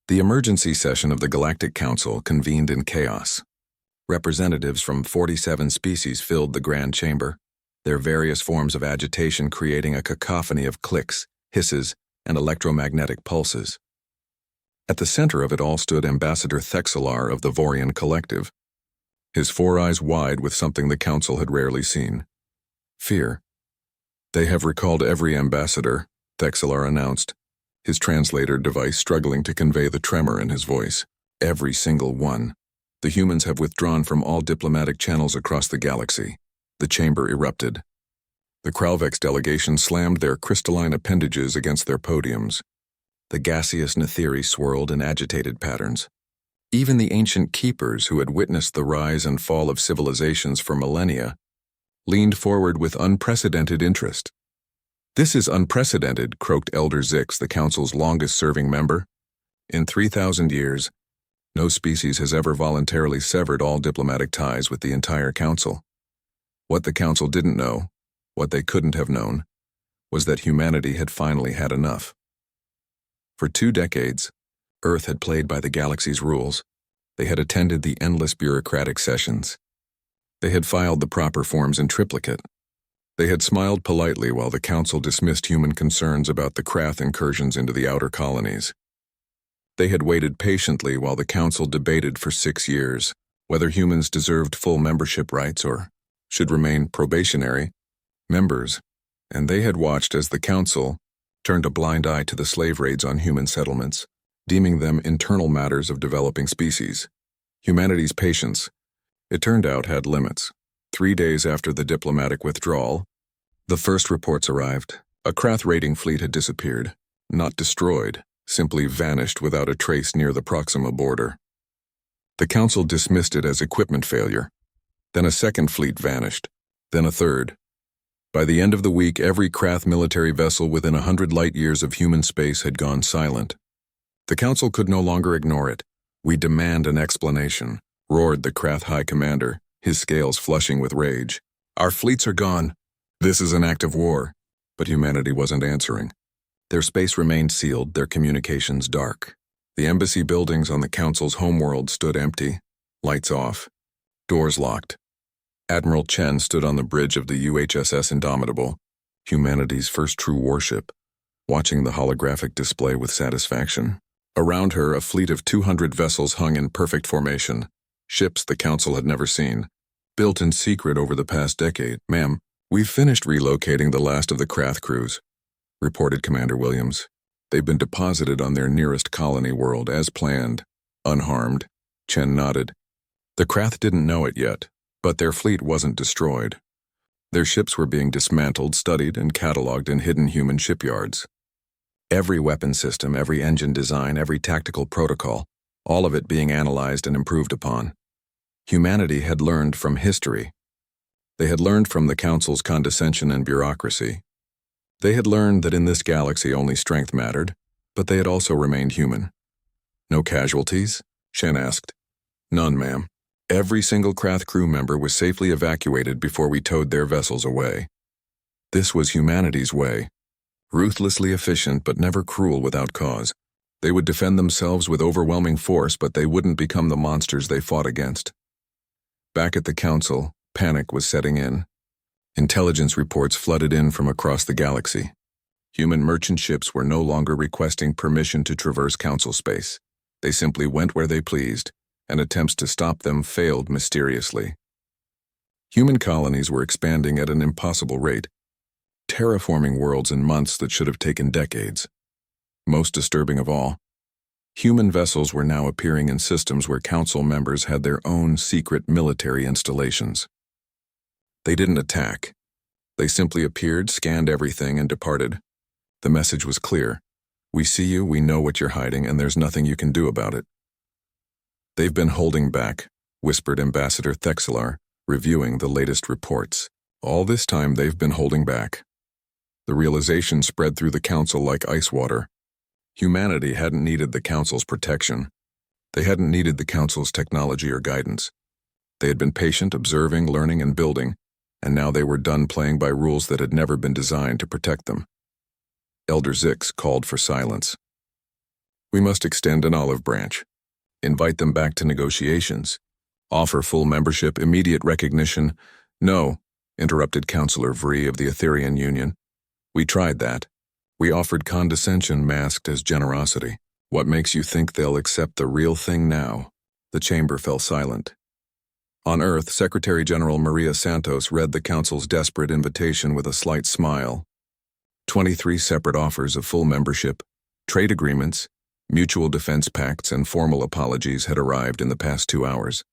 The emergency session of the Galactic Council convened in chaos. Representatives from 47 species filled the grand chamber, their various forms of agitation creating a cacophony of clicks, hisses, and electromagnetic pulses. At the center of it all stood Ambassador Thexelar of the Vorian Collective, his four eyes wide with something the Council had rarely seen: fear. "They have recalled every ambassador," Thexelar announced, his translator device struggling to convey the tremor in his voice. "Every single one. The humans have withdrawn from all diplomatic channels across the galaxy." The chamber erupted. The Kralvex delegation slammed their crystalline appendages against their podiums. The gaseous Netheri swirled in agitated patterns. Even the ancient keepers who had witnessed the rise and fall of civilizations for millennia leaned forward with unprecedented interest. "This is unprecedented," croaked Elder Zix, the Council's longest-serving member. "In 3,000 years, no species has ever voluntarily severed all diplomatic ties with the entire Council." What the Council didn't know, what they couldn't have known, was that humanity had finally had enough. For 2 decades, Earth had played by the galaxy's rules. They had attended the endless bureaucratic sessions. They had filed the proper forms in triplicate. They had smiled politely while the Council dismissed human concerns about the Krath incursions into the outer colonies. They had waited patiently while the Council debated for 6 years whether humans deserved full membership rights or should remain probationary members, and they had watched as the Council turned a blind eye to the slave raids on human settlements, deeming them internal matters of developing species. Humanity's patience, it turned out, had limits. 3 days after the diplomatic withdrawal, the first reports arrived. A Krath raiding fleet had disappeared, not destroyed, simply vanished without a trace near the Proxima border. The Council dismissed it as equipment failure. Then a second fleet vanished, then a third. By the end of the week, every Krath military vessel within 100 light-years of human space had gone silent. The Council could no longer ignore it. "We demand an explanation," roared the Krath High Commander, his scales flushing with rage. "Our fleets are gone. This is an act of war." But humanity wasn't answering. Their space remained sealed, their communications dark. The embassy buildings on the Council's homeworld stood empty, lights off, doors locked. Admiral Chen stood on the bridge of the UHSS Indomitable, humanity's first true warship, watching the holographic display with satisfaction. Around her, a fleet of 200 vessels hung in perfect formation, ships the Council had never seen, built in secret over the past decade. "Ma'am, we've finished relocating the last of the Krath crews," reported Commander Williams. "They've been deposited on their nearest colony world as planned, unharmed." Chen nodded. The Krath didn't know it yet, but their fleet wasn't destroyed. Their ships were being dismantled, studied, and cataloged in hidden human shipyards. Every weapon system, every engine design, every tactical protocol, all of it being analyzed and improved upon. Humanity had learned from history. They had learned from the Council's condescension and bureaucracy. They had learned that in this galaxy only strength mattered, but they had also remained human. "No casualties?" Shen asked. "None, ma'am. Every single Krath crew member was safely evacuated before we towed their vessels away." This was humanity's way. Ruthlessly efficient but never cruel without cause. They would defend themselves with overwhelming force, but they wouldn't become the monsters they fought against. Back at the Council, panic was setting in. Intelligence reports flooded in from across the galaxy. Human merchant ships were no longer requesting permission to traverse Council space. They simply went where they pleased, and attempts to stop them failed mysteriously. Human colonies were expanding at an impossible rate, terraforming worlds in months that should have taken decades. Most disturbing of all, human vessels were now appearing in systems where Council members had their own secret military installations. They didn't attack. They simply appeared, scanned everything, and departed. The message was clear. "We see you, we know what you're hiding, and there's nothing you can do about it." "They've been holding back," whispered Ambassador Thexelar, reviewing the latest reports. "All this time they've been holding back." The realization spread through the Council like ice water. Humanity hadn't needed the Council's protection. They hadn't needed the Council's technology or guidance. They had been patient, observing, learning, and building, and now they were done playing by rules that had never been designed to protect them. Elder Zix called for silence. We must extend an olive branch. Invite them back to negotiations. Offer full membership, immediate recognition. No, interrupted Counselor Vree of the Etherian Union. We tried that. We offered condescension masked as generosity. What makes you think they'll accept the real thing now? The chamber fell silent. On Earth, Secretary General Maria Santos read the Council's desperate invitation with a slight smile. 23 separate offers of full membership, trade agreements, mutual defense pacts, and formal apologies had arrived in the past 2 hours.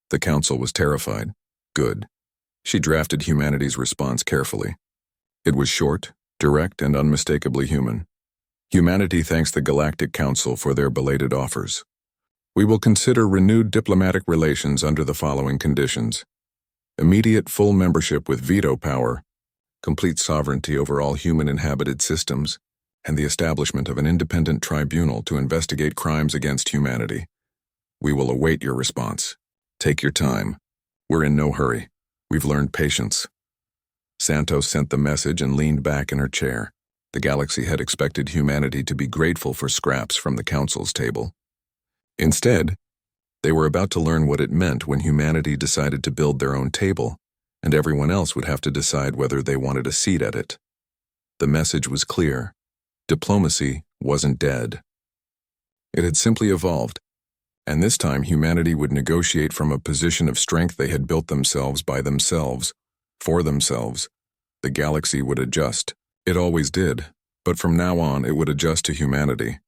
The Council was terrified. Good. She drafted humanity's response carefully. It was short, direct, and unmistakably human. Humanity thanks the Galactic Council for their belated offers. We will consider renewed diplomatic relations under the following conditions: immediate full membership with veto power, complete sovereignty over all human-inhabited systems, and the establishment of an independent tribunal to investigate crimes against humanity. We will await your response. Take your time. We're in no hurry. We've learned patience. Santos sent the message and leaned back in her chair. The galaxy had expected humanity to be grateful for scraps from the Council's table. Instead, they were about to learn what it meant when humanity decided to build their own table, and everyone else would have to decide whether they wanted a seat at it. The message was clear. Diplomacy wasn't dead. It had simply evolved, and this time humanity would negotiate from a position of strength they had built themselves by themselves, for themselves. The galaxy would adjust. It always did, but from now on it would adjust to humanity.